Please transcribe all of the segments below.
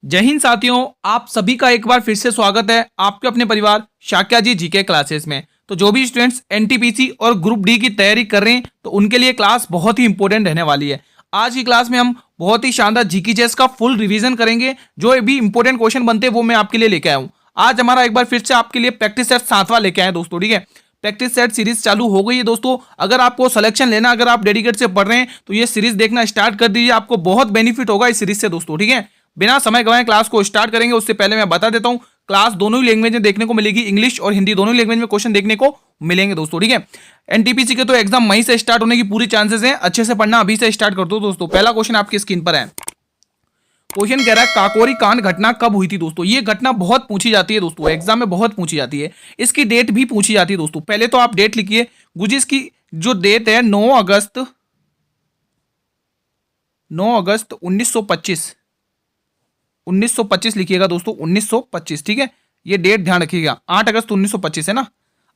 जय हिंद साथियों, आप सभी का एक बार फिर से स्वागत है आपके अपने परिवार शाक्या जी जीके क्लासेस में। तो जो भी स्टूडेंट्स एनटीपीसी और ग्रुप डी की तैयारी कर रहे हैं तो उनके लिए क्लास बहुत ही इंपॉर्टेंट रहने वाली है। आज की क्लास में हम बहुत ही शानदार जीके चेस का फुल रिवीजन करेंगे। जो भी इंपॉर्टेंट क्वेश्चन बनते हैं वो मैं आपके लिए लेके आया हूँ। आज हमारा एक बार फिर से आपके लिए प्रैक्टिस सेट 7वां लेके आए दोस्तों। ठीक है, प्रैक्टिस सेट सीरीज चालू हो गई है दोस्तों। अगर आपको सिलेक्शन लेना, अगर आप डेडिकेट से पढ़ रहे हैं तो ये सीरीज देखना स्टार्ट कर दीजिए, आपको बहुत बेनिफिट होगा इस सीरीज से दोस्तों। ठीक है, बिना समय गवाए क्लास को स्टार्ट करेंगे उससे पहले मैं बता देता हूं, क्लास दोनों ही लैंग्वेज में देखने को मिलेगी, इंग्लिश और हिंदी दोनों ही लैंग्वेज में क्वेश्चन देखने को मिलेंगे दोस्तों। ठीक है, एनटीपीसी के तो एग्जाम मई से स्टार्ट होने की पूरी चांसेस हैं, अच्छे से पढ़ना अभी से स्टार्ट कर दो दोस्तों। पहला क्वेश्चन आपकी स्क्रीन पर है। क्वेश्चन कह रहा है काकोरी कांड घटना कब हुई थी दोस्तों। ये घटना बहुत पूछी जाती है दोस्तों, एग्जाम में बहुत पूछी जाती है। इसकी डेट भी पूछी जाती है दोस्तों। पहले तो आप डेट लिखिए, गुजिस की जो डेट है 9 अगस्त 1925 1925 लिखिएगा दोस्तों, 1925। ठीक है, ये डेट ध्यान रखिएगा। 8 अगस्त 1925 है ना,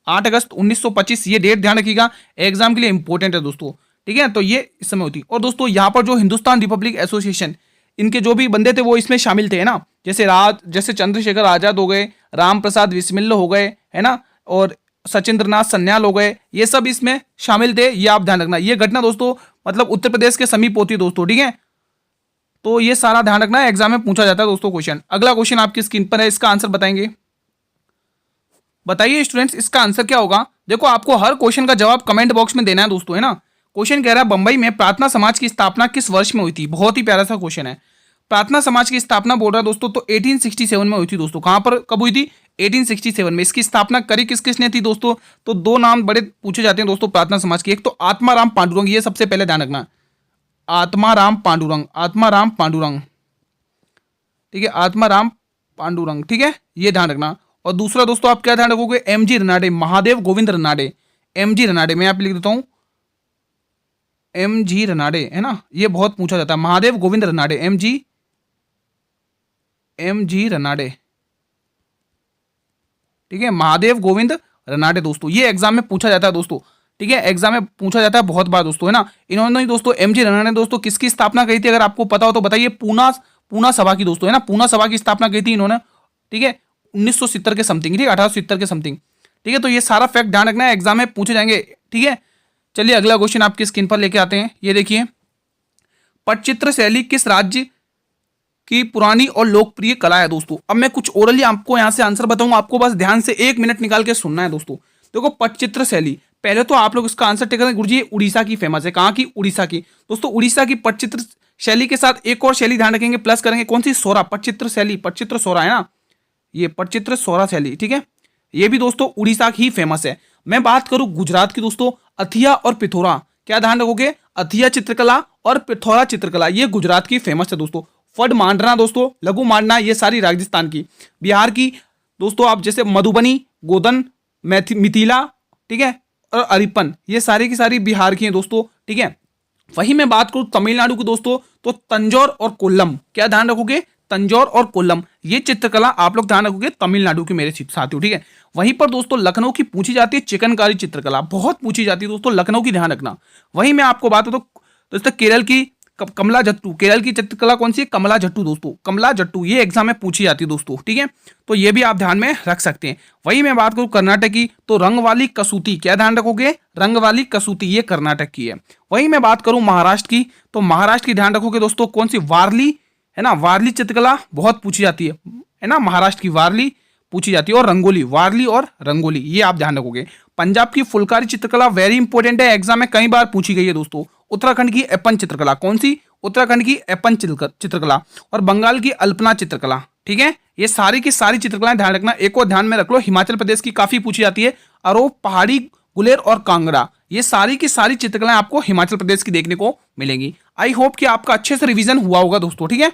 8 अगस्त 1925 ये डेट ध्यान रखिएगा, एग्जाम के लिए इंपॉर्टेंट है दोस्तों। ठीक है, तो ये इस समय होती। और दोस्तों यहाँ पर जो हिंदुस्तान रिपब्लिक एसोसिएशन, इनके जो भी बंदे थे वो इसमें शामिल थे, है ना। जैसे चंद्रशेखर आजाद हो गए, राम प्रसाद बिस्मिल हो गए, है ना, और सचिंद्रनाथ सन्याल हो गए, ये सब इसमें शामिल थे। ये आप ध्यान रखना। ये घटना दोस्तों मतलब उत्तर प्रदेश के समीप होती है दोस्तों। ठीक है, तो ये सारा ध्यान रखना है, एग्जाम में पूछा जाता है दोस्तों क्वेश्चन। अगला क्वेश्चन आपकी स्क्रीन पर है, इसका आंसर बताएंगे। बताइए स्टूडेंट्स इसका आंसर क्या होगा। देखो आपको हर क्वेश्चन का जवाब कमेंट बॉक्स में देना है दोस्तों, है ना। क्वेश्चन कह रहा है बंबई में प्रार्थना समाज की स्थापना किस वर्ष में हुई थी। बहुत ही प्यारा सा क्वेश्चन है। प्रार्थना समाज की स्थापना बोल रहा है दोस्तों, तो 1867 में हुई थी दोस्तों। कहां पर कब हुई थी? 1867 में। इसकी स्थापना करी किस किसने थी दोस्तों? तो दो नाम बड़े पूछे जाते हैं दोस्तों प्रार्थना समाज के। एक तो आत्माराम पांडुरंग, ये सबसे पहले ध्यान रखना, आत्माराम पांडुरंग, आत्माराम पांडुरंग। ठीक है, आत्माराम पांडुरंग। ठीक है, ये ध्यान रखना। और दूसरा दोस्तों आप क्या ध्यान रखोगे? एमजी रनाडे, महादेव गोविंद रनाडे। एमजी रनाडे मैं यहाँ पे लिख देता हूं, एमजी रनाडे, है ना। ये बहुत पूछा जाता है, महादेव गोविंद रनाडे, एमजी रनाडे। ठीक है, महादेव गोविंद रनाडे दोस्तों, ये एग्जाम में पूछा जाता है दोस्तों। ठीक है, एग्जाम में पूछा जाता है बहुत बार दोस्तों, है ना। इन्होंने ही दोस्तों एमजी रनाडे दोस्तों किसकी स्थापना करी थी, अगर आपको पता हो तो बताइए। पूना सभा की दोस्तों, है ना। पूना सभा की स्थापना की थी इन्होंने। ठीक है, 1970 के समथिंग, ठीक है, 1870 के समथिंग। ठीक है, तो ये सारा फैक्ट ध्यान रखना है, एग्जाम में पूछे जाएंगे। ठीक है, चलिए अगला क्वेश्चन आपकी स्क्रीन पर लेके आते हैं। ये देखिए, पटचित्र शैली किस राज्य की पुरानी और लोकप्रिय कला है दोस्तों। अब मैं कुछ ओरली आपको यहां से आंसर बताऊंगा, आपको बस ध्यान से 1 मिनट निकाल के सुनना है दोस्तों। देखो पटचित्र शैली, पहले तो आप लोग इसका आंसर टेक करें। गुरुजी उड़ीसा की फेमस है। कहाँ की? उड़ीसा की दोस्तों। उड़ीसा की पटचित्र शैली के साथ एक और शैली ध्यान रखेंगे, प्लस करेंगे। कौन सी? सोरा। पटचित्र शैली, पटचित्र सोरा, है ना, ये पटचित्र सोरा शैली। ठीक है, ये भी दोस्तों उड़ीसा की ही फेमस है। मैं बात करूं गुजरात की दोस्तों, अथिया और पिथौरा। क्या ध्यान रखोगे? अथिया चित्रकला और पिथौरा चित्रकला, ये गुजरात की फेमस है दोस्तों। फड मांडना दोस्तों, लघु मांडना, ये सारी राजस्थान की। बिहार की दोस्तों आप जैसे मधुबनी, गोदन, मिथिला, ठीक है, और अरिपन, ये सारी की सारी बिहार की हैं दोस्तों। ठीक है, वही मैं बात करूं तमिलनाडु की दोस्तों, तो तंजौर और कोल्लम। क्या ध्यान रखोगे? तंजौर और कोल्लम, ये चित्रकला आप लोग ध्यान रखोगे तमिलनाडु की मेरे साथियों। ठीक है, वहीं पर दोस्तों लखनऊ की पूछी जाती है चिकनकारी चित्रकला, बहुत पूछी जाती है दोस्तों, लखनऊ की ध्यान रखना। वहीं मैं आपको बात बताऊं दोस्तों केरल की कमला जट्टू, केरल की चित्रकला कौन सी है? कमला जट्टू दोस्तों, कमला जट्टू, ये एग्जाम में पूछी जाती है दोस्तों। ठीक है, तो ये भी आप ध्यान में रख सकते हैं। वही मैं बात करूं कर्नाटक की, तो रंग वाली कसूती। क्या ध्यान रखोगे? रंग वाली कसूती, ये कर्नाटक की है। वही मैं बात करूं महाराष्ट्र की, तो महाराष्ट्र की ध्यान रखोगे दोस्तों कौन सी? वारली, है ना, वारली चित्रकला बहुत पूछी जाती है ना, महाराष्ट्र की वारली पूछी जाती है। और रंगोली, वारली और रंगोली, ये आप ध्यान रखोगे। पंजाब की फुलकारी चित्रकला वेरी इंपॉर्टेंट है, एग्जाम में कई बार पूछी गई है दोस्तों। उत्तराखंड की एपन चित्रकला, कौन सी? उत्तराखंड की एपन चित्रकला। और बंगाल की अल्पना चित्रकला। ठीक है, ये सारी की सारी चित्रकलाएं ध्यान रखना। एक और ध्यान में रख लो, हिमाचल प्रदेश की काफी पूछी जाती है, अरोप पहाड़ी, गुलेर और कांगड़ा, ये सारी की सारी चित्रकलाएं आपको हिमाचल प्रदेश की देखने को मिलेंगी। आई होप कि आपका अच्छे से रिवीजन हुआ होगा दोस्तों। ठीक है,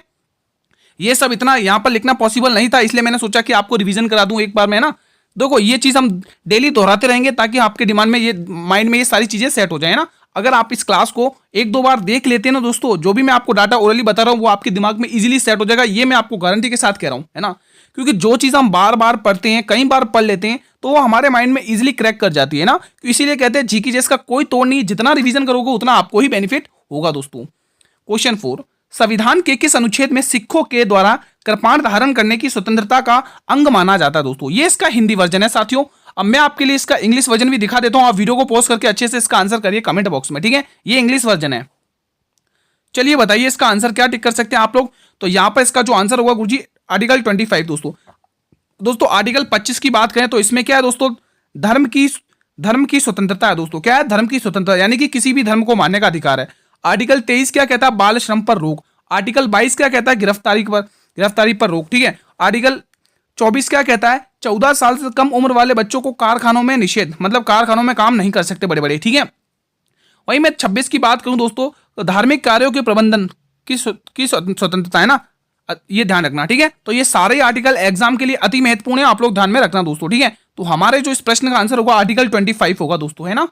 ये सब इतना यहाँ पर लिखना पॉसिबल नहीं था, इसलिए मैंने सोचा कि आपको रिवीजन करा दूं एक बार में, ना। देखो ये चीज हम डेली दोहराते रहेंगे ताकि आपके दिमाग में ये माइंड में ये सारी चीजें सेट हो जाए ना। अगर आप इस क्लास को 1-2 बार देख लेते हैं ना दोस्तों, जो भी मैं आपको डाटा ओरली बता रहा हूँ वो आपके दिमाग में इजीली सेट हो जाएगा, ये मैं आपको गारंटी के साथ कह रहा हूँ, है ना। क्योंकि जो चीज हम बार बार पढ़ते हैं, कई बार पढ़ लेते हैं, तो वो हमारे माइंड में इजीली क्रैक कर जाती है ना। इसीलिए कहते हैं जीके जेस का कोई तोड़ नहीं, जितना रिवीजन करोगे उतना आपको ही बेनिफिट होगा दोस्तों। क्वेश्चन 4, संविधान के किस अनुच्छेद में सिखों के द्वारा कृपाण धारण करने की स्वतंत्रता का अंग माना जाता है दोस्तों। ये इसका हिंदी वर्जन है साथियों। अब मैं आपके लिए इसका इंग्लिश वर्जन भी दिखा देता हूं, आप वीडियो को पॉज करके अच्छे से इसका आंसर करिए कमेंट बॉक्स में, ठीक है। ये इंग्लिश वर्जन है। चलिए बताइए इसका आंसर क्या टिक कर सकते हैं आप लोग। तो यहां पर इसका जो आंसर होगा गुरुजी आर्टिकल 25 दोस्तों। दोस्तों आर्टिकल 25 की बात करें तो इसमें क्या है दोस्तों, धर्म की स्वतंत्रता है दोस्तों। क्या है, धर्म की स्वतंत्रता, यानी कि किसी भी धर्म को मानने का अधिकार है। आर्टिकल 23 क्या कहता है, बाल श्रम पर रोक। आर्टिकल 22 क्या कहता है, गिरफ्तारी पर रोक, ठीक है। आर्टिकल 24 क्या कहता है, 14 साल से कम उम्र वाले बच्चों को कारखानों में निषेध, मतलब कारखानों में काम नहीं कर सकते बड़े बड़े, ठीक है। वही मैं 26 की बात करूं दोस्तों, तो धार्मिक कार्यों के प्रबंधन की स्वतंत्रता है ना, ये ध्यान रखना, ठीक है। तो ये सारे आर्टिकल एग्जाम के लिए अति महत्वपूर्ण है, आप लोग ध्यान में रखना दोस्तों, ठीक है। तो हमारे जो इस प्रश्न का आंसर होगा आर्टिकल 25 होगा दोस्तों, है ना।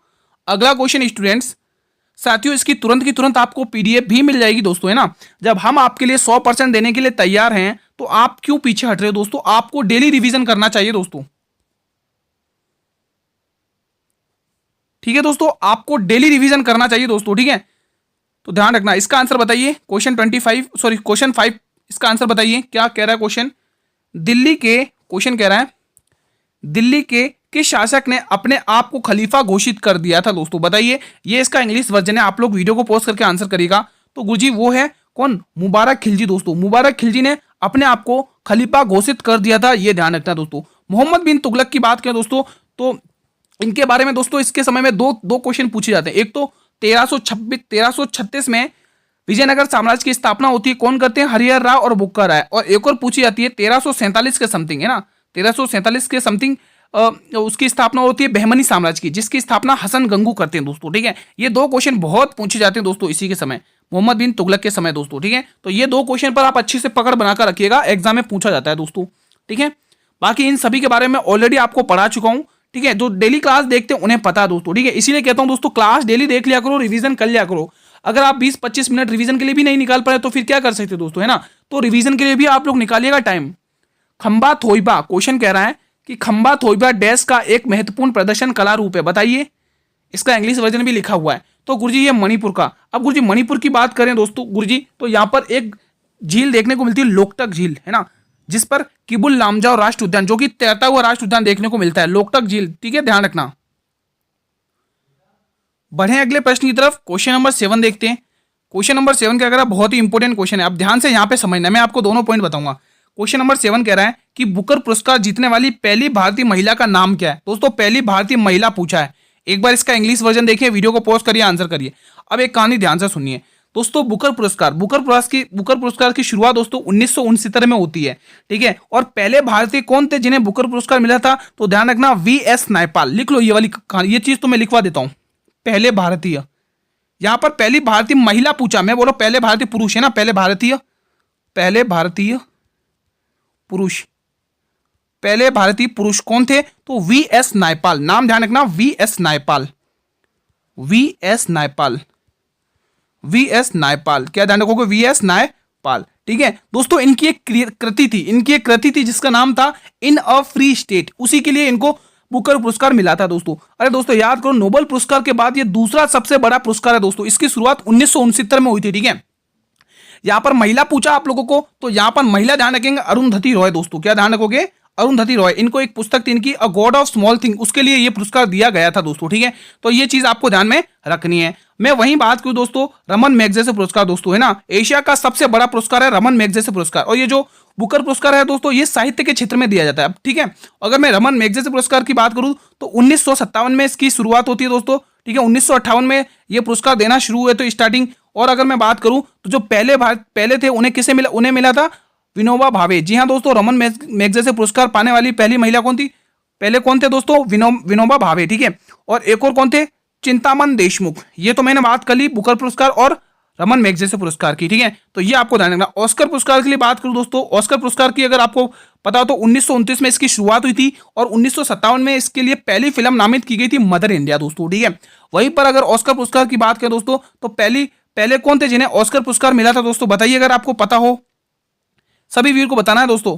अगला क्वेश्चन स्टूडेंट्स, साथियों इसकी तुरंत की तुरंत आपको पीडीएफ भी मिल जाएगी दोस्तों, है ना। जब हम आपके लिए 100% देने के लिए तैयार हैं तो आप क्यों पीछे हट रहे हो दोस्तों, आपको डेली रिवीजन करना चाहिए दोस्तों, ठीक है दोस्तों, आपको डेली रिवीजन करना चाहिए दोस्तों, ठीक है। तो ध्यान रखना। इसका आंसर बताइए क्वेश्चन 5 इसका आंसर बताइए क्या कह रहा है क्वेश्चन। क्वेश्चन कह रहा है दिल्ली के किस शासक ने अपने आप को खलीफा घोषित कर दिया था दोस्तों, बताइए। ये इसका इंग्लिश वर्जन है, आप लोग वीडियो को पॉज करके आंसर करिएगा। तो गुरुजी वो है कौन, मुबारक खिलजी दोस्तों। मुबारक खिलजी ने अपने आप को खलीफा घोषित कर दिया था, ये ध्यान रखना दोस्तों। मोहम्मद बिन तुगलक की बात करें दोस्तों, तो इनके बारे में दोस्तों इसके समय में दो क्वेश्चन पूछे जाते हैं। एक तो 1336 में विजयनगर साम्राज्य की स्थापना होती है, कौन करते हैं, हरिहर राव और बुक्का राय। और एक और पूछी जाती है 1347 के समथिंग, है ना, 1347 के समथिंग उसकी स्थापना होती है बहमनी साम्राज्य की, जिसकी स्थापना हसन गंगू करते हैं दोस्तों, ठीक है। ये दो क्वेश्चन बहुत पूछे जाते हैं दोस्तों इसी के समय, मोहम्मद बिन तुगलक के समय दोस्तों, ठीक है। तो ये दो क्वेश्चन पर आप अच्छे से पकड़ बनाकर रखिएगा, एग्जाम में पूछा जाता है दोस्तों, ठीक है। बाकी इन सभी के बारे में ऑलरेडी आपको पढ़ा चुका हूं, ठीक है। जो डेली क्लास देखते हैं उन्हें पता है दोस्तों, ठीक है। इसीलिए कहता हूं दोस्तों क्लास डेली देख लिया करो, रिवीजन कर लिया करो। अगर आप 20-25 मिनट रिवीजन के लिए भी नहीं निकाल पाए तो फिर क्या कर सकते दोस्तों, है ना। तो रिवीजन के लिए भी आप लोग निकालिएगा टाइम। खंबा थोइबा, क्वेश्चन कह रहा है कि खंबा थोइबा डैश का एक महत्वपूर्ण प्रदर्शन कला रूप है, बताइए। इसका इंग्लिश वर्जन भी लिखा हुआ है। तो गुरुजी ये मणिपुर का। अब गुरुजी मणिपुर की बात करें दोस्तों गुरुजी, तो यहाँ पर एक झील देखने को मिलती है, लोकटक झील, है ना, जिस पर किबुल लामजाओ राष्ट्र उद्यान, जो कि तैरता हुआ राष्ट्र उद्यान देखने को मिलता है, लोकटक झील, ठीक है, ध्यान रखना। बढ़े अगले प्रश्न की तरफ, क्वेश्चन नंबर 7 देखते हैं। क्वेश्चन नंबर 7 क्या कह रहा है, बहुत ही इंपॉर्टेंट क्वेश्चन है, अब ध्यान से यहाँ पे समझना, मैं आपको दोनों पॉइंट बताऊंगा। क्वेश्चन नंबर 7 कह रहा है कि बुकर पुरस्कार जीतने वाली पहली भारतीय महिला का नाम क्या है दोस्तों। पहली भारतीय महिला पूछा है, एक बार इसका इंग्लिश वर्जन देखिए, वीडियो को पॉज करिए, आंसर करिए। अब एक कहानी ध्यान से सुनिए दोस्तों। बुकर पुरस्कार की शुरुआत दोस्तों 1969 में होती है, ठीक है। और पहले भारतीय कौन थे जिन्हें बुकर पुरस्कार मिला था, तो ध्यान रखना वीएस नायपाल। लिख लो ये वाली कहानी, ये चीज तो मैं लिखवा देता हूं। पहले भारतीय, यहां पर पहली भारतीय महिला पूछा, मैं बोलो पहले भारतीय पुरुष है ना, पहले भारतीय पुरुष कौन थे, तो वीएस नायपाल। नाम ध्यान रखना, वीएस नायपाल, क्या ध्यान रखोगे, वीएस नायपाल, ठीक है दोस्तों। इनकी एक कृति थी जिसका नाम था इन अ फ्री स्टेट, उसी के लिए इनको बुकर पुरस्कार मिला था दोस्तों। अरे दोस्तों याद करो, नोबेल पुरस्कार के बाद ये दूसरा सबसे बड़ा पुरस्कार है दोस्तों। इसकी शुरुआत 1969 में हुई थी, ठीक है। यहां पर महिला पूछा आप लोगों को, तो यहां पर महिला ध्यान रखेंगे अरुंधति रॉय दोस्तों, क्या ध्यान रखोगे, अरुंधति रॉय। इनको एक पुस्तक थी इनकी, अ गॉड ऑफ स्मॉल थिंग, उसके लिए ये पुरस्कार दिया गया था दोस्तों, ठीक है। तो ये चीज आपको ध्यान में रखनी है। मैं वहीं बात करूं दोस्तों, रमन मैग्सेसे पुरस्कार दोस्तों, है ना, एशिया का सबसे बड़ा पुरस्कार है रमन मैग्सेसे पुरस्कार। और ये जो बुकर पुरस्कार है दोस्तों, ये साहित्य के क्षेत्र में दिया जाता है, ठीक है। अगर मैं रमन मैग्सेसे पुरस्कार की बात करूं तो 1957 में इसकी शुरुआत होती है दोस्तों, ठीक है। 1958 में ये पुरस्कार देना शुरू हुए तो स्टार्टिंग। और अगर मैं बात करूं तो जो पहले थे उन्हें किसे मिला, उन्हें मिला था विनोबा भावे। जी हाँ दोस्तों, रमन मैग्सेसे पुरस्कार पाने वाली पहली महिला कौन थी, पहले कौन थे दोस्तों, विनोबा भावे, ठीक है। और एक और कौन थे, चिंतामन देशमुख। ये तो मैंने बात कर ली बुकर पुरस्कार और रमन मैग्सेसे पुरस्कार की, ठीक है। तो ये आपको ध्यान रखना। ऑस्कर पुरस्कार के लिए बात करूं दोस्तों, ऑस्कर पुरस्कार की अगर आपको पता हो तो 1929 में इसकी शुरुआत हुई थी और 1957 में इसके लिए पहली फिल्म नामित की गई थी मदर इंडिया दोस्तों, ठीक है। वहीं पर अगर ऑस्कर पुरस्कार की बात करें दोस्तों, तो पहले कौन थे जिन्हें ऑस्कर पुरस्कार मिला था दोस्तों, बताइए अगर आपको पता हो, सभी वीर को बताना है दोस्तों।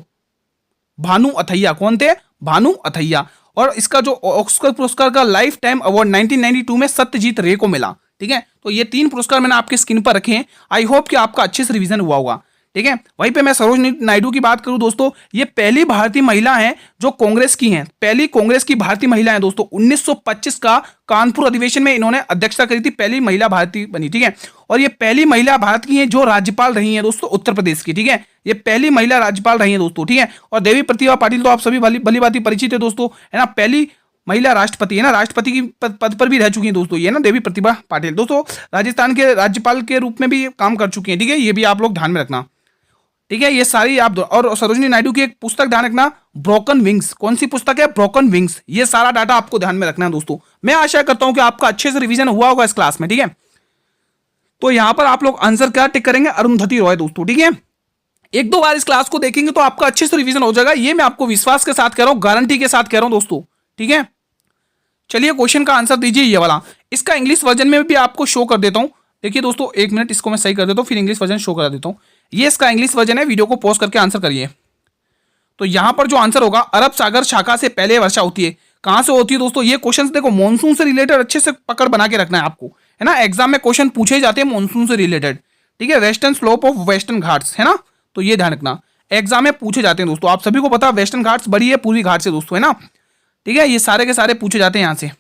भानु अथैया, कौन थे, भानु अथैया। और इसका जो ऑस्कर पुरस्कार का लाइफ टाइम अवार्ड 1992 में सत्यजीत रे को मिला, ठीक है। तो ये 3 पुरस्कार मैंने आपके स्क्रीन पर रखे हैं। आई होप कि आपका अच्छे से रिवीजन हुआ होगा, ठीक है। वहीं पे मैं सरोजिनी नायडू की बात करूं दोस्तों, ये पहली भारतीय महिला हैं जो कांग्रेस की हैं, पहली कांग्रेस की भारतीय महिला हैं दोस्तों। 1925 का कानपुर अधिवेशन में इन्होंने अध्यक्षता करी थी, पहली महिला भारतीय बनी, ठीक है। और ये पहली महिला भारत की हैं जो राज्यपाल रही हैं दोस्तों उत्तर प्रदेश की, ठीक है। ये पहली महिला राज्यपाल रही हैं दोस्तों, ठीक है। और देवी प्रतिभा पाटिल तो आप सभी भली भांति परिचित है दोस्तों, है ना। पहली महिला राष्ट्रपति है ना, राष्ट्रपति की पद पर भी रह चुकी हैं दोस्तों, ये ना देवी प्रतिभा पाटिल दोस्तों। राजस्थान के राज्यपाल के रूप में भी काम कर चुकी हैं, ठीक है। ये भी आप लोग ध्यान में रखना, ठीक है। ये सारी आप और सरोजिनी नायडू की एक पुस्तक ध्यान रखना, ब्रोकन विंग्स। कौन सी पुस्तक है? Broken wings. ये सारा डाटा आपको ध्यान में रखना है दोस्तों। मैं आशा करता हूं कि आपका अच्छे से रिवीजन हुआ होगा इस क्लास में, ठीक है। तो यहां पर आप लोग आंसर क्या टिक करेंगे? अरुंधति रॉय दोस्तों, ठीक है। एक दो बार इस क्लास को देखेंगे तो आपका अच्छे से रिवीजन हो जाएगा, ये मैं आपको विश्वास के साथ कह रहा हूं, गारंटी के साथ कह रहा हूं दोस्तों, ठीक है। चलिए क्वेश्चन का आंसर दीजिए ये वाला। इसका इंग्लिश वर्जन में भी आपको शो कर देता हूं। देखिए दोस्तों, एक मिनट, इसको मैं सही कर देता हूं, फिर इंग्लिश वर्जन शो करा देता हूं। ये इसका इंग्लिश वर्जन है, वीडियो को पॉज करके आंसर करिए। तो यहां पर जो आंसर होगा, अरब सागर शाखा से पहले वर्षा होती है। कहां से होती है दोस्तों? ये क्वेश्चन देखो मॉनसून से रिलेटेड अच्छे से पकड़ बना के रखना है आपको, है ना। एग्जाम में क्वेश्चन पूछे जाते हैं मॉनसून से रिलेटेड, ठीक है। Western slope of western Ghats, है ना, तो ये ध्यान रखना, एग्जाम में पूछे जाते हैं दोस्तों। आप सभी को पता है वेस्टर्न घाट्स बड़ी है पूर्वी घाट से दोस्तों, है ना, ठीक है। ये सारे के सारे पूछे जाते हैं यहां से,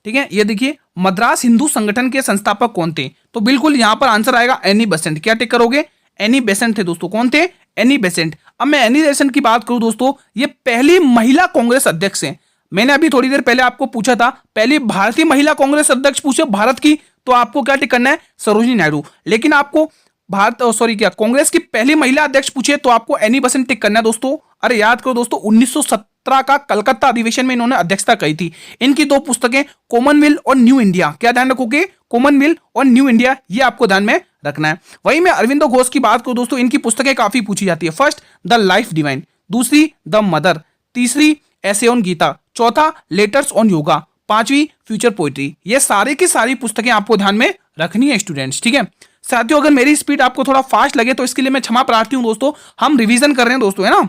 ठीक है। ये देखिए, मद्रास हिंदू संगठन के संस्थापक कौन थे? तो बिल्कुल यहां पर आंसर आएगा एनी बेसेंट। क्या टिक करोगे? एनी बेसेंट थे दोस्तों। कौन थे? Annie Besant. अब मैं एनी बेसेंट की बात करूं दोस्तों, ये पहली महिला कांग्रेस अध्यक्ष हैं। मैंने अभी थोड़ी देर पहले आपको पूछा था, पहली भारतीय महिला कांग्रेस अध्यक्ष पूछे भारत की, तो आपको क्या टिक करना है? सरोजिनी नायडू। लेकिन आपको कांग्रेस की पहली महिला अध्यक्ष पूछे तो आपको एनी बेसेंट टिक करना है दोस्तों। अरे याद करो दोस्तों, 1917 का कलकत्ता अधिवेशन में इन्होंने अध्यक्षता की थी। इनकी दो पुस्तकें कॉमनवेल्थ और न्यू इंडिया, क्या ध्यान रखोगे? कॉमनवेल्थ और न्यू इंडिया, ये आपको ध्यान में रखना है। वहीं मैं अरविंदो घोष की बात करूं दोस्तों, इनकी पुस्तकें काफी पूछी जाती है। फर्स्ट द लाइफ डिवाइन, दूसरी द मदर, तीसरी ऐसे ऑन गीता, चौथा लेटर्स ऑन योगा, पांचवी फ्यूचर पोइट्री। ये सारी की सारी पुस्तकें आपको ध्यान में रखनी है स्टूडेंट्स, ठीक है। साथियों, अगर मेरी स्पीड आपको थोड़ा फास्ट लगे तो इसके लिए मैं क्षमा प्रार्थी हूं दोस्तों। हम रिवीजन कर रहे हैं दोस्तों, है ना।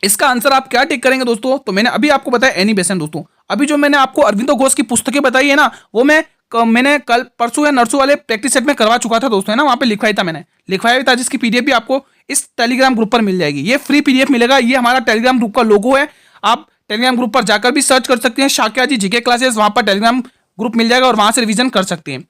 इसका आंसर आप क्या टिक करेंगे दोस्तों? तो मैंने अभी आपको बताया एनी बेसेंट दोस्तों। अभी जो मैंने आपको अरविंदो घोष की पुस्तकें बताई है ना, वो मैंने कल परसों या नरसों वाले प्रैक्टिस सेट में करवा चुका था दोस्तों, है ना। वहां पे लिखवाया भी था, जिसकी पीडीएफ भी आपको इस टेलीग्राम ग्रुप पर मिल जाएगी। ये फ्री पीडीएफ मिलेगा, ये हमारा टेलीग्राम ग्रुप का लोगो है। आप टेलीग्राम ग्रुप पर जाकर भी सर्च कर सकते हैं, शाक्या जी जीके क्लासेस, वहां पर टेलीग्राम ग्रुप मिल जाएगा और वहां से रिवीजन कर सकते हैं।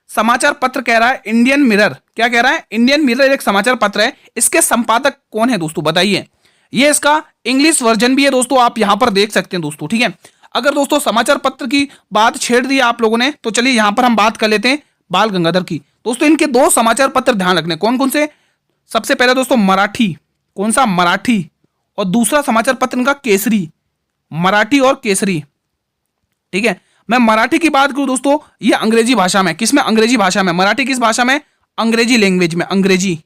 समाचार पत्र कह रहा है इंडियन मिरर, क्या कह रहा है? इंडियन मिरर एक समाचार पत्र है, इसके संपादक कौन है दोस्तों? बताइए। ये इसका इंग्लिश वर्जन भी है दोस्तों, आप यहां पर देख सकते हैं दोस्तों, ठीक है। अगर दोस्तों समाचार पत्र की बात छेड़ दी आप लोगों ने, तो चलिए यहां पर हम बात कर लेते हैं बाल गंगाधर की। दोस्तों इनके दो समाचार पत्र ध्यान रखने, कौन कौन से? सबसे पहले दोस्तों मराठी, कौन सा? मराठी। और दूसरा समाचार पत्र इनका केसरी, मराठी और केसरी, ठीक है। मैं मराठी की बात करूं दोस्तों, ये अंग्रेजी भाषा में, किसमें? अंग्रेजी भाषा में। मराठी किस भाषा में? अंग्रेजी लैंग्वेज में, अंग्रेजी।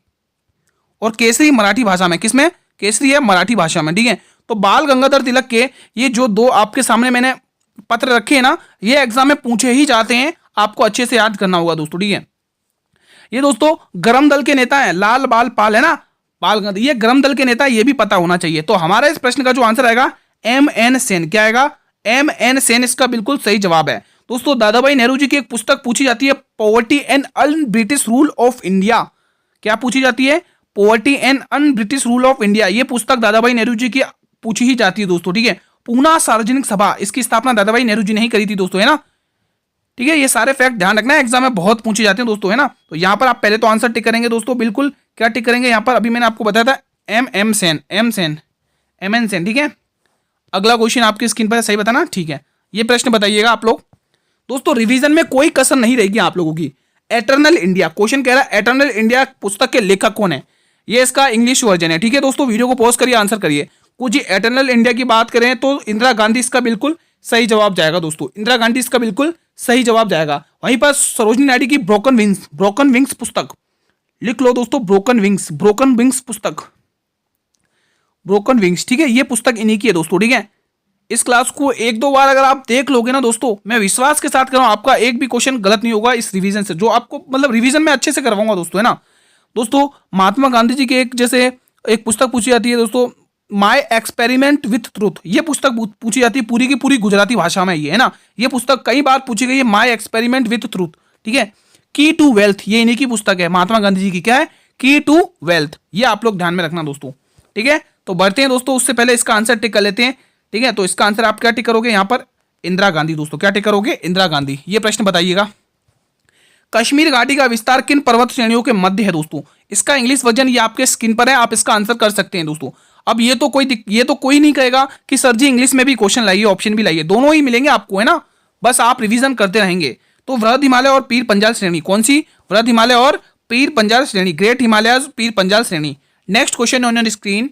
और केसरी मराठी भाषा में, किसमें? केसरी है मराठी भाषा में, ठीक है। तो बाल गंगाधर तिलक के ये जो दो आपके सामने मैंने पत्र रखे हैं ना, ये एग्जाम में पूछे ही जाते हैं, आपको अच्छे से याद करना होगा दोस्तों, ठीक है। ये दोस्तों गरम दल के नेता हैं, लाल बाल पाल, है ना, बाल गंगाधर, ये गरम दल के नेता, ये भी पता होना चाहिए। तो हमारा इस प्रश्न का जो आंसर आएगा M.N. सेन, क्या आएगा? M.N. सेन इसका बिल्कुल सही जवाब है दोस्तों। दादा भाई नेहरू जी की एक पुस्तक पूछी जाती है, poverty and un British rule of India. क्या पूछी जाती है? Poverty and un British rule of India. ये पुस्तक दादा भाई नेहरू जी की पूछी ही जाती है दोस्तों, ठीक है। पूना सार्वजनिक सभा, इसकी स्थापना दादा भाई नेहरू जी ने ही करी थी दोस्तों, है ना, ठीक है। ये सारे फैक्ट ध्यान रखना है, एग्जाम में बहुत पूछे जाते हैं दोस्तों, है ना। तो यहाँ पर आप पहले तो आंसर टिक करेंगे दोस्तों, बिल्कुल। क्या टिक करेंगे यहाँ पर? अभी मैंने आपको बताया था M.N. सेन, ठीक है। अगला क्वेश्चन आपकी स्क्रीन पर सही बताना, ठीक है। ये प्रश्न बताइएगा आप लोग दोस्तों, रिवीजन में कोई कसर नहीं रहेगी आप लोगों की। एटर्नल इंडिया, क्वेश्चन कह रहा है एटर्नल इंडिया पुस्तक के लेखक कौन है? ये इसका इंग्लिश वर्जन है, ठीक है दोस्तों। वीडियो को पॉज करिए, आंसर करिए। कुछ एटर्नल इंडिया की बात करें तो इंदिरा गांधी इसका बिल्कुल सही जवाब जाएगा दोस्तों, इंदिरा गांधी इसका बिल्कुल सही जवाब जाएगा। वहीं पर सरोजिनी नायडू की ब्रोकन विंग्स पुस्तक, लिख लो दोस्तों, ब्रोकन विंग्स पुस्तक, ब्रोकन विंग्स, ठीक है। ये पुस्तक इन्हीं की है दोस्तों, ठीक है। इस क्लास को एक दो बार अगर आप देख लोगे ना दोस्तों, मैं विश्वास के साथ कर रहा हूं आपका एक भी क्वेश्चन गलत नहीं होगा इस रिवीजन से, जो आपको मतलब रिवीजन में अच्छे से करवाऊंगा दोस्तों, है ना। दोस्तों महात्मा गांधी जी के एक पुस्तक पूछी जाती है दोस्तों, माई एक्सपेरिमेंट विथ ट्रूथ। ये पुस्तक पूछी जाती है पूरी की पूरी गुजराती भाषा में, ये है ना। ये पुस्तक कई बार पूछी गई है, माई एक्सपेरिमेंट विथ ट्रूथ, ठीक है। की टू वेल्थ, ये इन्हीं की पुस्तक है, महात्मा गांधी जी की, क्या है, की टू वेल्थ। ये आप लोग ध्यान में रखना दोस्तों, ठीक है। तो बढ़ते हैं दोस्तों, उससे पहले इसका आंसर टिक कर लेते हैं, ठीक है। तो इसका आंसर आप क्या टिक करोगे यहाँ पर, इंदिरा गांधी दोस्तों, क्या टिक करोगे, इंदिरा गांधी। ये प्रश्न बताइएगा, कश्मीर घाटी का विस्तार किन पर्वत श्रेणियों के मध्य है दोस्तों। इसका इंग्लिश वर्जन ये आपके स्क्रीन पर है, आप इसका आंसर कर सकते हैं दोस्तों। अब ये तो कोई नहीं कहेगा कि सर जी इंग्लिश में भी क्वेश्चन लाइए, ऑप्शन भी लाइए, दोनों ही मिलेंगे आपको, है ना, बस आप रिवीजन करते रहेंगे। तो वृहद हिमालय और पीर पंजाल श्रेणी, कौन सी, वृहद हिमालय और पीर पंजाल श्रेणी, ग्रेट हिमालय पीर पंजाल श्रेणी। Next question on your screen,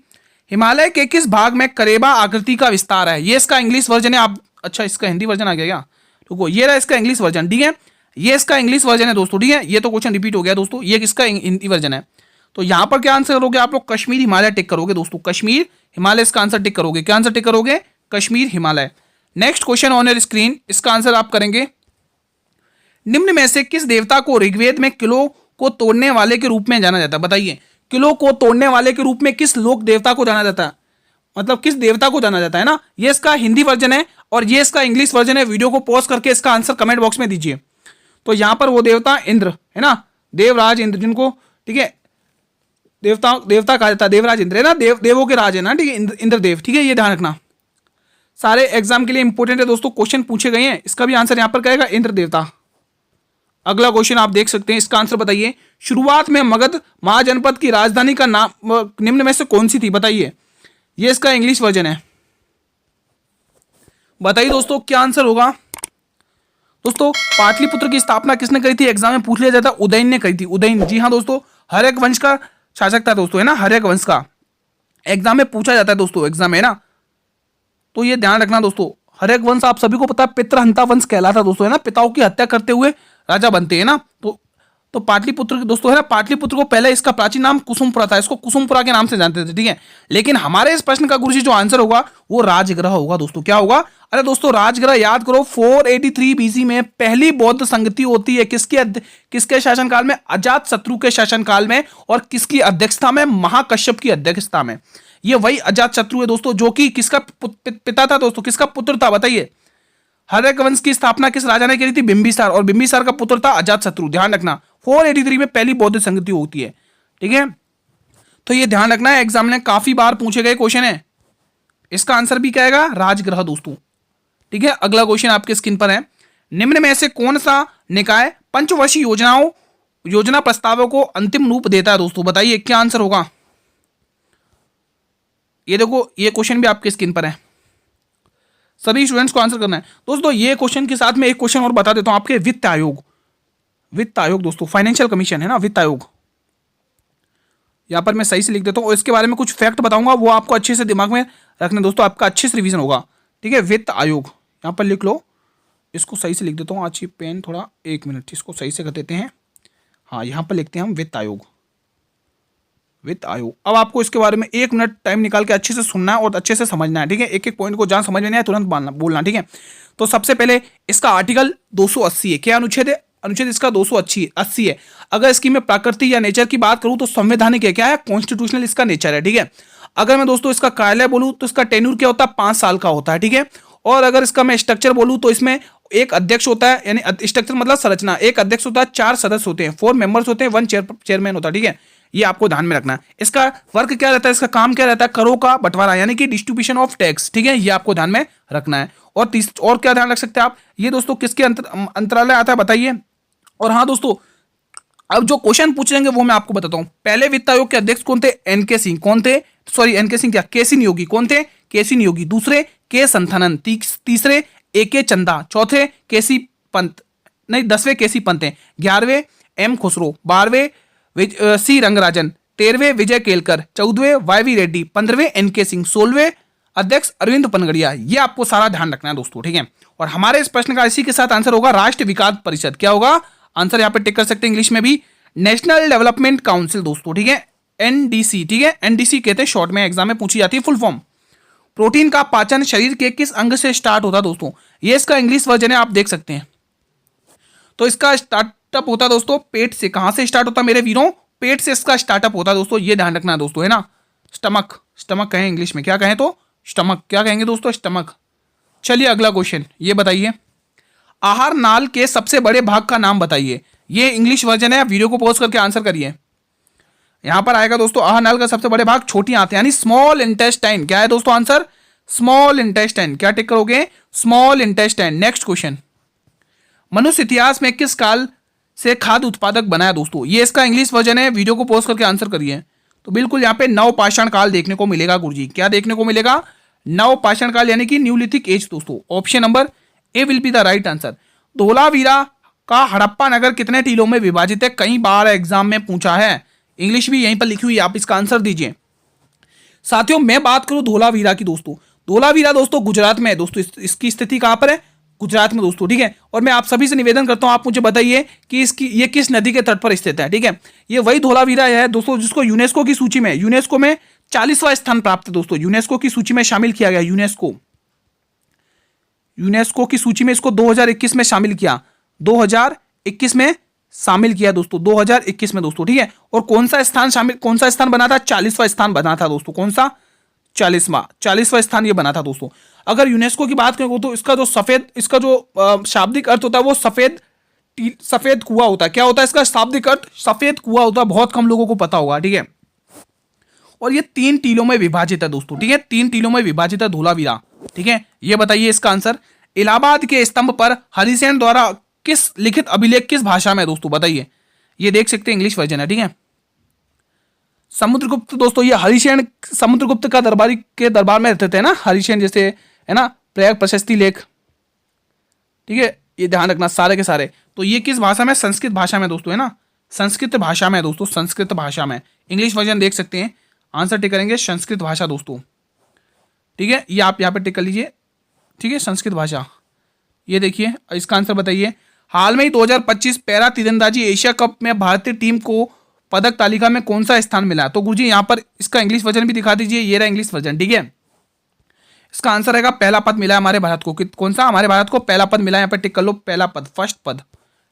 Himalaya के किस भाग में करेबा आकृति का विस्तार है। ये इसका इंग्लिश वर्जन है, आप, अच्छा इसका हिंदी वर्जन आ गया क्या, रुको, ये रहा इसका इंग्लिश वर्जन, ठीक है, ये इसका इंग्लिश वर्जन है दोस्तों, ठीक है। ये तो क्वेश्चन रिपीट हो गया दोस्तों, ये किसका हिंदी वर्जन है। तो यहां पर क्या आंसर करोगे आप लोग, कश्मीर हिमालय टिक करोगे दोस्तों, कश्मीर हिमालय इसका आंसर टिक करोगे, क्या आंसर टिक करोगे, Kashmir Himalaya. Next question on your screen, इसका आंसर आप करेंगे, निम्न में से किस देवता को ऋग्वेद में किलो को तोड़ने वाले के रूप में जाना जाता है। बताइए, किलो को तोड़ने वाले के रूप में किस लोक देवता को जाना जाता है, मतलब किस देवता को जाना जाता है ना। ये इसका हिंदी वर्जन है और ये इसका इंग्लिश वर्जन है। वीडियो को पॉज करके इसका आंसर कमेंट बॉक्स में दीजिए। तो यहां पर वो देवता इंद्र है ना, देवराज इंद्र, जिनको, ठीक है, देवता कहा जाता है, देवराज इंद्र है ना, देवों के राज है ना, ठीक है, इंद्रदेव, ठीक है, ये ध्यान रखना, सारे एग्जाम के लिए इंपॉर्टेंट है दोस्तों, क्वेश्चन पूछे गए हैं। इसका भी आंसर यहां पर कहेगा इंद्र देवता। अगला क्वेश्चन आप देख सकते हैं, इसका आंसर बताइए, शुरुआत में मगध महाजनपद की राजधानी का नाम निम्न में से कौन सी थी। बताइए, ये इसका इंग्लिश वर्जन है, बताइए दोस्तों क्या आंसर होगा। दोस्तों पाटलिपुत्र की स्थापना किसने करी थी, एग्जाम में पूछ लिया जाता है, उदयन ने करी थी, उदयन, जी हाँ दोस्तों, हर्यक वंश का शासक था दोस्तों, है ना, हर्यक वंश का, एग्जाम में पूछा जाता है दोस्तों, एग्जाम है ना, तो ये ध्यान रखना दोस्तों। हर्यक वंश आप सभी को पता है पितृहंता वंश कहलाता दोस्तों, है ना, पिताओं की हत्या करते हुए राजा बनते हैं ना। तो पाटलिपुत्र दोस्तों है ना, पाटलिपुत्र को पहले इसका प्राचीन नाम कुसुमपुरा था, इसको कुसुमपुरा के नाम से जानते थे, ठीक है। लेकिन हमारे इस प्रश्न का गुरुजी जो आंसर होगा वो राजगृह होगा दोस्तों। क्या होगा, अरे दोस्तों राजगृह याद करो, 483 बीसी में पहली बौद्ध संगति होती है, किसके शासनकाल में, अजात शत्रु के शासनकाल में, और किसकी अध्यक्षता में, महाकश्यप की अध्यक्षता में। ये वही अजात शत्रु है दोस्तों, जो कि किसका पिता था दोस्तों, किसका पुत्र था, बताइए। हर्यक वंश की स्थापना किस राजा ने करी थी, बिंबिसार, और बिंबिसार का पुत्र था अजात शत्रु, ध्यान रखना। 483 में पहली बौद्ध संगति होती है, ठीक है। तो ये ध्यान रखना है, एग्जाम में काफी बार पूछे गए क्वेश्चन है। इसका आंसर भी क्या आएगा, राजगृह दोस्तों, ठीक है। अगला क्वेश्चन आपके स्क्रीन पर है, निम्न में से कौन सा निकाय पंचवर्षीय योजना प्रस्तावों को अंतिम रूप देता है दोस्तों। बताइए क्या आंसर होगा। ये देखो, ये क्वेश्चन भी आपके स्क्रीन पर है, सभी स्टूडेंट्स को आंसर करना है दोस्तों। ये क्वेश्चन के साथ में एक क्वेश्चन और बता देता हूं, आपके वित्त आयोग दोस्तों, फाइनेंशियल कमीशन है ना, वित्त आयोग, यहां पर मैं सही से लिख देता हूं, और इसके बारे में कुछ फैक्ट बताऊंगा, वो आपको अच्छे से दिमाग में रखना दोस्तों, आपका अच्छे से रिवीजन होगा, ठीक है। वित्त आयोग यहां पर लिख लो, इसको सही से लिख देता हूं, आज ये पेन थोड़ा, 1 मिनट, इसको सही से कर देते हैं। हाँ, यहां पर लिखते हैं हम वित्त आयोग। अब आपको इसके बारे में 1 मिनट टाइम निकाल के अच्छे से सुनना है और अच्छे से समझना है, ठीक है। एक एक पॉइंट को जहां समझ में नहीं आए तुरंत बोलना, ठीक है। तो सबसे पहले इसका आर्टिकल 280 है, क्या अनुच्छेद है, अनुच्छेद इसका 280 है। अगर इसकी मैं प्रकृति या नेचर की बात करूं तो संवैधानिक है, क्या है, कॉन्स्टिट्यूशनल इसका नेचर है, ठीक है। अगर मैं दोस्तों इसका कार्यालय बोलूं तो इसका टेन्यूर क्या होता है, 5 साल का होता है, ठीक है। और अगर इसका मैं स्ट्रक्चर बोलूं तो इसमें एक अध्यक्ष होता है, यानी स्ट्रक्चर मतलब संरचना, एक अध्यक्ष होता है, 4 सदस्य होते हैं, 4 मेंबर्स होते हैं, 1 चेयरमैन होता है, ठीक है। ये आपको ध्यान में रखना है। इसका वर्क क्या रहता है, इसका काम क्या रहता है, करों का बंटवारा, यानी कि डिस्ट्रीब्यूशन ऑफ टैक्स, ठीक है, ये आपको ध्यान में रखना है। और क्या ध्यान रख सकते हैं आप, ये दोस्तों किसके अंतरालय आता है, बताइए। और हाँ दोस्तों, अब जो क्वेश्चन पूछेंगे वो मैं आपको बताता हूं। पहले वित्त आयोग के अध्यक्ष कौन थे, एनके सिंह, कौन थे, सॉरी एनके सिंह क्या, केसी नियोगी, कौन थे, केसी नियोगी। दूसरे के संथानन, तीसरे एके चंदा, चौथे केसी पंत, नहीं 10वें केसी पंत हैं, 11वें एम खुसरो, 12वें सी रंगराजन, 13वें विजय केलकर, 14वें वाईवी रेड्डी, 15वें एनके सिंह, 16वें अध्यक्ष अरविंद पनगड़िया। ये आपको सारा ध्यान रखना है दोस्तों, ठीक है। और हमारे इस प्रश्न का इसी के साथ आंसर होगा राष्ट्रीय विकास परिषद। क्या होगा आंसर, यहां पे टिक कर सकते हैं इंग्लिश में भी, नेशनल डेवलपमेंट काउंसिल दोस्तों, ठीक है, एनडीसी, ठीक है, एनडीसी कहते हैं शॉर्ट में, एग्जाम में पूछी जाती है फुल फॉर्म। प्रोटीन का पाचन शरीर के किस अंग से स्टार्ट होता है दोस्तों, ये इसका इंग्लिश वर्जन है, आप देख सकते हैं। तो इसका स्टार्टअप होता है दोस्तों पेट से। कहां से स्टार्ट होता है मेरे वीरों, पेट से इसका स्टार्टअप होता है दोस्तों, ये ध्यान रखना है दोस्तों, है ना। स्टमक कहें इंग्लिश में, क्या कहें तो स्टमक, क्या कहेंगे दोस्तों, स्टमक। चलिए अगला क्वेश्चन, ये बताइए, आहार नाल के सबसे बड़े भाग का नाम बताइए। ये इंग्लिश वर्जन है, वीडियो को पॉज करके आंसर करिए। यहां पर आएगा दोस्तों आहारनाल का सबसे बड़े भाग छोटी आंतें यानी स्मॉल इंटेस्टाइन। क्या है दोस्तों आंसर? Small intestine. क्या टिक करोगे? Small intestine. नेक्स्ट क्वेश्चन, मनुष्य इतिहास में किस काल से खाद्य उत्पादक बनाया दोस्तों? ये इसका इंग्लिश वर्जन है, वीडियो को पॉज करके आंसर करिए। तो बिल्कुल यहाँ पे नवपाषाण काल देखने को मिलेगा गुरुजी। क्या देखने को मिलेगा? नवपाषाण काल यानी कि न्यूलिथिक एज दोस्तों। Option number A will be the right answer. Dholavira का हड़प्पा नगर कितने टीलों में विभाजित है? कई बार एग्जाम में पूछा है, इंग्लिश भी यहीं पर लिखी हुई है, आप इसका आंसर दीजिए। साथियों मैं बात करूं धोलावीरा की दोस्तों, धोलावीरा दोस्तों गुजरात में है दोस्तों। इसकी स्थिति कहां पर है? गुजरात में दोस्तों, ठीक है। और मैं आप सभी से निवेदन करता हूं, आप मुझे बताइए कि इसकी ये किस नदी के तट पर स्थित है, ठीक है। ये वही धोलावीरा है दोस्तों जिसको यूनेस्को की सूची में 40वां स्थान प्राप्त है दोस्तों। यूनेस्को की सूची में शामिल किया गया। यूनेस्को की सूची में इसको 2021 में शामिल किया, 2021 में शामिल किया दोस्तों, 2021 में दोस्तों, ठीक है। और कौन सा स्थान बना था? 40वां स्थान बना था दोस्तों। कौन सा? 40वां स्थान ये बना था दोस्तों। अगर यूनेस्को की बात करें तो इसका जो शाब्दिक अर्थ होता है वो सफेद कुआं होता है। क्या होता है इसका शाब्दिक अर्थ? सफेद कुआं होता है। बहुत कम लोगों को पता होगा, ठीक है। और ये 3 टीलों में विभाजित है दोस्तों, ठीक है। 3 टीलों में विभाजित है धोलावीरा, ठीक है। ये बताइए इसका आंसर। इलाहाबाद के स्तंभ पर हरिसेन द्वारा किस लिखित अभिलेख किस भाषा में है दोस्तों? बताइए। ये देख सकते हैं इंग्लिश वर्जन है, ठीक है। समुद्रगुप्त दोस्तों, ये हरिसेन समुद्रगुप्त का दरबार में रहते थे ना, हरिसेन जैसे है ना, प्रयाग प्रशस्ति लेख, ठीक है। ये ध्यान रखना सारे के सारे। तो ये किस भाषा में? संस्कृत भाषा में दोस्तों, है ना, संस्कृत भाषा में दोस्तों, संस्कृत भाषा में। इंग्लिश वर्जन देख सकते हैं, आंसर टिक करेंगे संस्कृत भाषा दोस्तों, ठीक है। ये आप यहाँ पे टिक कर लीजिए, ठीक है, संस्कृत भाषा। ये देखिए इसका आंसर बताइए। हाल में ही 2025 पैरा तीरंदाजी एशिया कप में भारतीय टीम को पदक तालिका में कौन सा स्थान मिला? तो गुरुजी यहाँ पर इसका इंग्लिश वर्जन भी दिखा दीजिए। ये रहा इंग्लिश वर्जन, ठीक है। इसका आंसर रहेगा पहला पद मिला है हमारे भारत को। कौन सा? हमारे भारत को पहला पद मिला है, यहाँ पे टिक कर लो, पहला पद, फर्स्ट पद।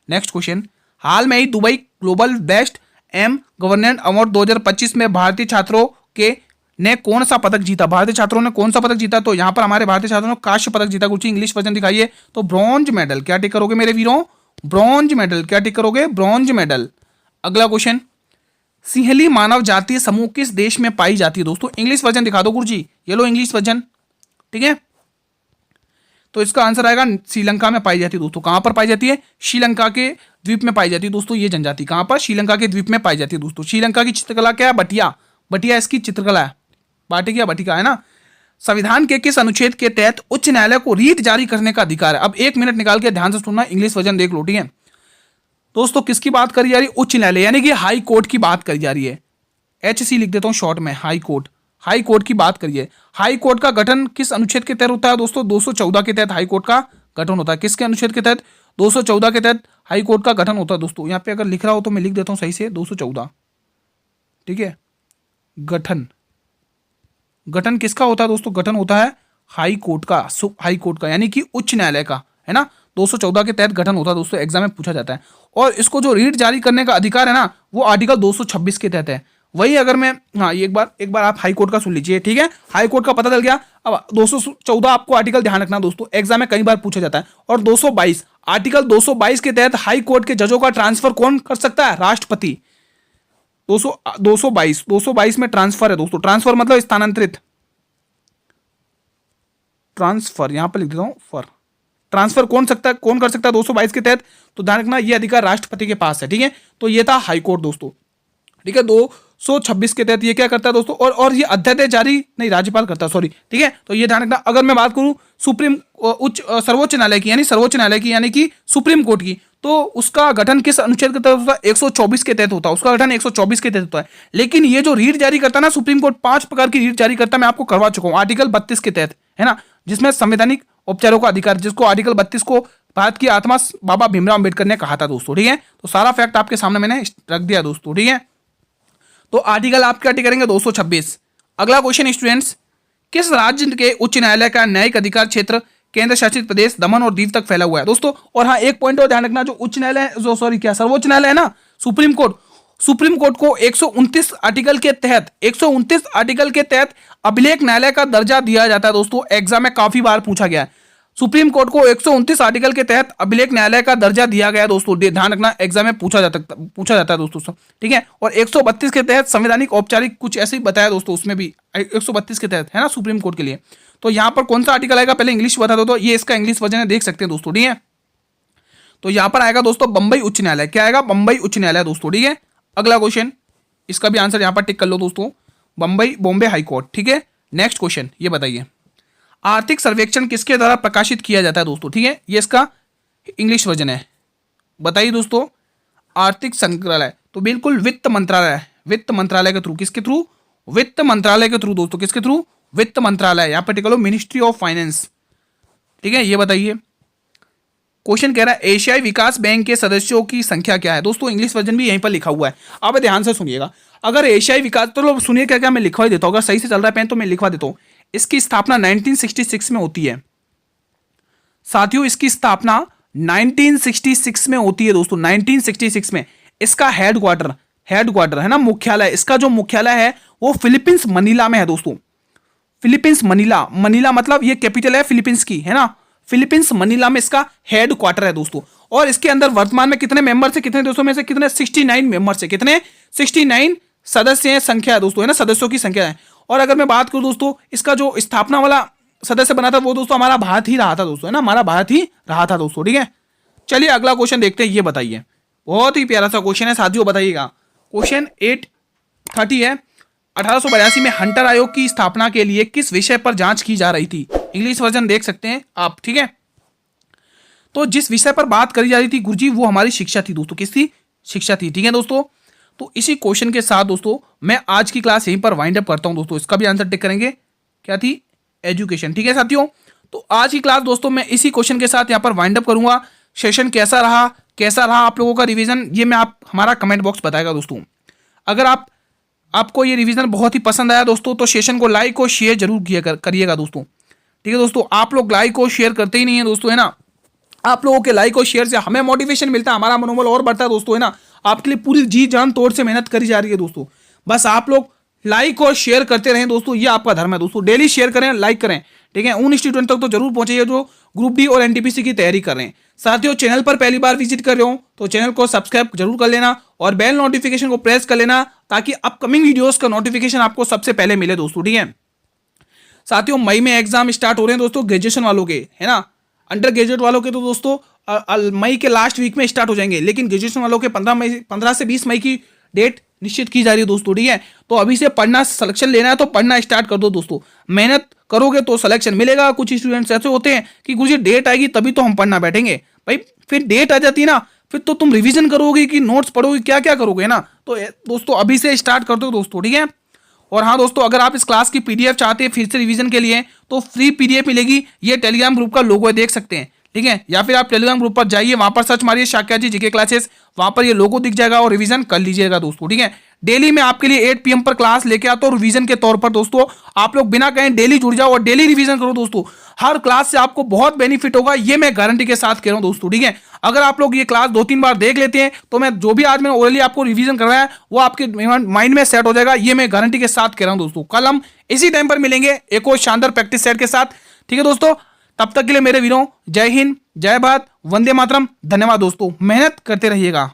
नेक्स्ट क्वेश्चन, हाल में ही Dubai global best M governance award 2025 में भारतीय छात्रों ने कौन सा पदक जीता? भारतीय छात्रों ने कौन सा पदक जीता? तो यहाँ पर हमारे भारतीय छात्रों ने कांस्य पदक जीता। कुछ इंग्लिश वर्जन दिखाइए। तो ब्रॉन्ज मेडल। क्या टिक करोगे मेरे वीरों? Bronze medal. क्या टिक करोगे? Bronze medal. अगला क्वेश्चन, सिंहली मानव जातीय समूह किस देश में पाई जाती है दोस्तों? इंग्लिश वर्जन दिखा दो गुरुजी। ये लो इंग्लिश वर्जन, ठीक है। तो इसका आंसर आएगा श्रीलंका में पाई जाती है दोस्तों। कहां पर पाई जाती है? श्रीलंका के द्वीप में पाई जाती है दोस्तों। ये जनजाति कहां पर? श्रीलंका के द्वीप में पाई जाती है दोस्तों। श्रीलंका की चित्रकला क्या है? बटिया इसकी चित्रकला है। बटिका है ना। संविधान के किस अनुच्छेद के तहत उच्च न्यायालय को रीट जारी करने का अधिकार है? अब 1 मिनट निकाल के ध्यान से सुनना, इंग्लिश वर्जन देख लो, ठीक है दोस्तों। किसकी बात करी जा रही है? उच्च न्यायालय यानी कि हाई कोर्ट की बात करी जा रही है। HC लिख देता हूं शॉर्ट में, हाई कोर्ट की बात करिए। हाई कोर्ट का गठन किस अनुच्छेद के तहत होता है दोस्तों? 214 के तहत हाई कोर्ट का गठन होता है। किसके अनुच्छेद के तहत? 214 के तहत हाई कोर्ट का गठन होता है दोस्तों। यहाँ पे अगर लिख रहा हो तो मैं लिख देता हूँ सही से, 214, ठीक है। गठन किसका होता है दोस्तों? गठन होता है हाई कोर्ट का यानी कि उच्च न्यायालय का, है ना। 214 के तहत गठन होता है दोस्तों, एग्जाम में पूछा जाता है। और इसको जो रीट जारी करने का अधिकार है ना, वो आर्टिकल 226 के तहत है। वही अगर मैं, हाँ, एक बार आप हाई कोर्ट का सुन लीजिए, ठीक है। हाई कोर्ट का पता चल गया। अब 214 आपको आर्टिकल ध्यान रखना दोस्तों, एग्जाम में कई बार पूछा जाता है। और 222 आर्टिकल 222 के तहत हाई कोर्ट के जजों का ट्रांसफर कौन कर सकता है? राष्ट्रपति। 222 में ट्रांसफर है दोस्तों। ट्रांसफर मतलब स्थानांतरित, ट्रांसफर यहां पर लिख देता हूं, फर। ट्रांसफर कौन कर सकता है 222 के तहत? तो ध्यान रखना ये अधिकार राष्ट्रपति के पास है, ठीक है। तो ये था हाई कोर्ट दोस्तों, ठीक है। 226 के तहत ये क्या करता है दोस्तों? और ये अध्यादेश जारी नहीं, राज्यपाल करता है, सॉरी, ठीक है। तो ये ध्यान रखना। अगर मैं बात करूं सर्वोच्च न्यायालय की यानी कि सुप्रीम कोर्ट की, तो उसका गठन किस अनुच्छेद के तहत होता है? 124 के तहत होता है। उसका गठन 124 के तहत होता है। लेकिन ये जो रीट जारी करता है ना सुप्रीम कोर्ट, 5 प्रकार की रीट जारी करता है, मैं आपको करवा चुका हूं। आर्टिकल 32 के तहत, है ना, जिसमें संवैधानिक उपचारों का अधिकार, जिसको आर्टिकल 32 को भारत की आत्मा बाबा भीमराव अम्बेडकर ने कहा था दोस्तों, ठीक है। तो सारा फैक्ट आपके सामने मैंने रख दिया दोस्तों, ठीक है। तो आर्टिकल आप क्या टिक करेंगे? 226। अगला क्वेश्चन स्टूडेंट्स, किस राज्य के उच्च न्यायालय का न्यायिक अधिकार क्षेत्र केंद्र शासित प्रदेश दमन और दीव तक फैला हुआ है दोस्तों? और हाँ, एक पॉइंट और ध्यान रखना, जो उच्च न्यायालय, सर्वोच्च न्यायालय है ना, सुप्रीम कोर्ट को 129 आर्टिकल के तहत अभिलेख न्यायालय का दर्जा दिया जाता है दोस्तों। एग्जाम में काफी बार पूछा गया है। सुप्रीम कोर्ट को 129 आर्टिकल के तहत अभिलेख न्यायालय का दर्जा दिया गया दोस्तों, ध्यान रखना एग्जाम में पूछा जाता है दोस्तों, ठीक है। और 132 के तहत संवैधानिक औपचारिक कुछ ऐसे ही बताया दोस्तों, उसमें भी 132 के तहत है ना सुप्रीम कोर्ट के लिए। तो यहाँ पर कौन सा आर्टिकल आएगा पहले इंग्लिश बता दो, तो ये इसका इंग्लिश वर्जन है, देख सकते हैं दोस्तों, ठीक है। तो यहाँ पर आएगा दोस्तों बंबई उच्च न्यायालय, क्या आएगा, बंबई उच्च न्यायालय दोस्तों, ठीक है। अगला क्वेश्चन, इसका भी आंसर यहाँ पर टिक कर लो दोस्तों, बंबई बॉम्बे हाई कोर्ट, ठीक है। नेक्स्ट क्वेश्चन ये बताइए, आर्थिक सर्वेक्षण किसके द्वारा प्रकाशित किया जाता है दोस्तों, ठीक है। ये इसका इंग्लिश वर्जन है, बताइए दोस्तों। आर्थिक संग्रहालय, तो बिल्कुल वित्त मंत्रालय, वित्त मंत्रालय के थ्रू, किसके थ्रू, वित्त मंत्रालय के थ्रू दोस्तों, किसके थ्रू, वित्त मंत्रालय, यहाँ पर टिक लो मिनिस्ट्री ऑफ फाइनेंस, ठीक है। ये बताइए, क्वेश्चन कह रहा है एशियाई विकास बैंक के सदस्यों की संख्या क्या है दोस्तों, इंग्लिश वर्जन भी यहीं पर लिखा हुआ है, आप ध्यान से सुनिएगा। अगर एशियाई विकास, तो लोग सुनिए क्या क्या मैं लिखवा देता हूँ, अगर सही से चल रहा है पेन तो मैं लिखवा देता हूँ। इसकी स्थापना 1966 में होती है साथियों, इसकी स्थापना 1966 में होती है दोस्तों, 1966 में। इसका हेडक्वार्टर है ना, मुख्यालय, इसका जो मुख्यालय है वो फिलीपींस मनीला में है दोस्तों, फिलीपींस मनीला, मनीला मतलब ये कैपिटल है फिलीपींस की, है ना, फिलीपींस मनीला में इसका हेडक्वार्टर है दोस्तों। और इसके अंदर वर्तमान में कितने मेंबर से, कितने दोस्तों में से कितने, 69 मेंबर से, कितने 69 सदस्य संख्या है दोस्तों, है ना, सदस्यों की संख्या है। और अगर मैं बात करूं दोस्तों, इसका जो स्थापना वाला सदस्य बना था वो दोस्तों हमारा भारत ही रहा था दोस्तों, है ना, हमारा भारत ही रहा था दोस्तों, ठीक है। चलिए अगला क्वेश्चन देखते हैं, ये बताइए, बहुत ही प्यारा सा क्वेश्चन है साथियों, बताइएगा। क्वेश्चन 830 है, 1882 में हंटर आयोग की स्थापना के लिए किस विषय पर जांच की जा रही थी, इंग्लिश वर्जन देख सकते हैं आप, ठीक है। तो जिस विषय पर बात करी जा रही थी गुरुजी, वो हमारी शिक्षा थी दोस्तों, किसकी, शिक्षा थी, ठीक है दोस्तों। तो इसी क्वेश्चन के साथ दोस्तों मैं आज की क्लास यहीं पर वाइंड अप करता हूं दोस्तों, इसका भी आंसर टिक करेंगे, क्या थी, एजुकेशन, ठीक है साथियों। तो आज की क्लास दोस्तों मैं इसी क्वेश्चन के साथ यहां पर वाइंड अप करूंगा। सेशन कैसा रहा आप लोगों का रिवीजन, ये मैं आप हमारा कमेंट बॉक्स बताएगा दोस्तों। अगर आपको ये रिवीजन बहुत ही पसंद आया दोस्तों, तो सेशन को लाइक और शेयर जरूर करिएगा दोस्तों, ठीक है दोस्तों। आप लोग लाइक और शेयर करते ही नहीं है दोस्तों, है ना, आप लोगों के लाइक और शेयर से हमें मोटिवेशन मिलता है, हमारा मनोबल और बढ़ता है दोस्तों, है ना। आपके लिए पूरी जी जान तोड़ से मेहनत करी जा रही है दोस्तों, बस आप लोग लाइक और शेयर करते रहें दोस्तों, ये आपका धर्म है दोस्तों, डेली शेयर करें, लाइक करें, ठीक है। उन स्टूडेंट तक तो जरूर पहुंचाइए जो ग्रुप डी और एनटीपीसी की तैयारी कर रहे हैं। साथियों चैनल पर पहली बार विजिट कर रहे हो तो चैनल को सब्सक्राइब जरूर कर लेना और बेल नोटिफिकेशन को प्रेस कर लेना, ताकि अपकमिंग वीडियोस का नोटिफिकेशन आपको सबसे पहले मिले दोस्तों, ठीक है। साथियों मई में एग्जाम स्टार्ट हो रहे हैं दोस्तों ग्रेजुएशन वालों के, है ना, अंडर ग्रेजुएट वालों के तो दोस्तों मई के लास्ट वीक में स्टार्ट हो जाएंगे, लेकिन ग्रेजुएशन वालों के 15 से 20 मई की डेट निश्चित की जा रही है दोस्तों, ठीक है। तो अभी से पढ़ना, सिलेक्शन लेना है तो पढ़ना स्टार्ट कर दो दोस्तों, मेहनत करोगे तो सिलेक्शन मिलेगा। कुछ स्टूडेंट्स ऐसे होते हैं कि गुरुजी डेट आएगी तभी तो हम पढ़ना बैठेंगे, भाई फिर डेट आ जाती है ना, फिर तो तुम रिवीजन करोगे कि नोट्स पढ़ोगे, क्या क्या करोगे ना। तो दोस्तों अभी से स्टार्ट कर दो दोस्तों, ठीक है। और हाँ दोस्तों, अगर आप इस क्लास की पीडीएफ चाहते हैं फिर से रिवीजन के लिए तो फ्री पीडीएफ मिलेगी, ये टेलीग्राम ग्रुप का लोगो है, देख सकते हैं, ठीक है। या फिर आप टेलीग्राम ग्रुप पर जाइए, वहां पर सर्च मारिए शाक्या जी जीके क्लासेस, वहां पर ये लोगो दिख जाएगा और रिवीजन कर लीजिएगा दोस्तों, ठीक है। डेली मैं आपके लिए 8 PM पर क्लास लेके आता हूँ रिवीजन के तौर पर दोस्तों, आप लोग बिना कहीं डेली जुड़ जाओ और डेली रिवीजन करो दोस्तों, हर क्लास से आपको बहुत बेनिफिट होगा, ये मैं गारंटी के साथ कह रहा हूँ दोस्तों, ठीक है। अगर आप लोग ये क्लास 2-3 बार देख लेते हैं तो मैं जो भी आज मैंने ओरली आपको रिवीजन करवाया है वो आपके माइंड में सेट हो जाएगा, ये मैं गारंटी के साथ कह रहा हूँ दोस्तों। कल हम इसी टाइम पर मिलेंगे एक और शानदार प्रैक्टिस सेट के साथ, ठीक है दोस्तों। तब तक के लिए मेरे वीरों, जय हिंद, जय भारत, वंदे मातरम, धन्यवाद दोस्तों, मेहनत करते रहिएगा।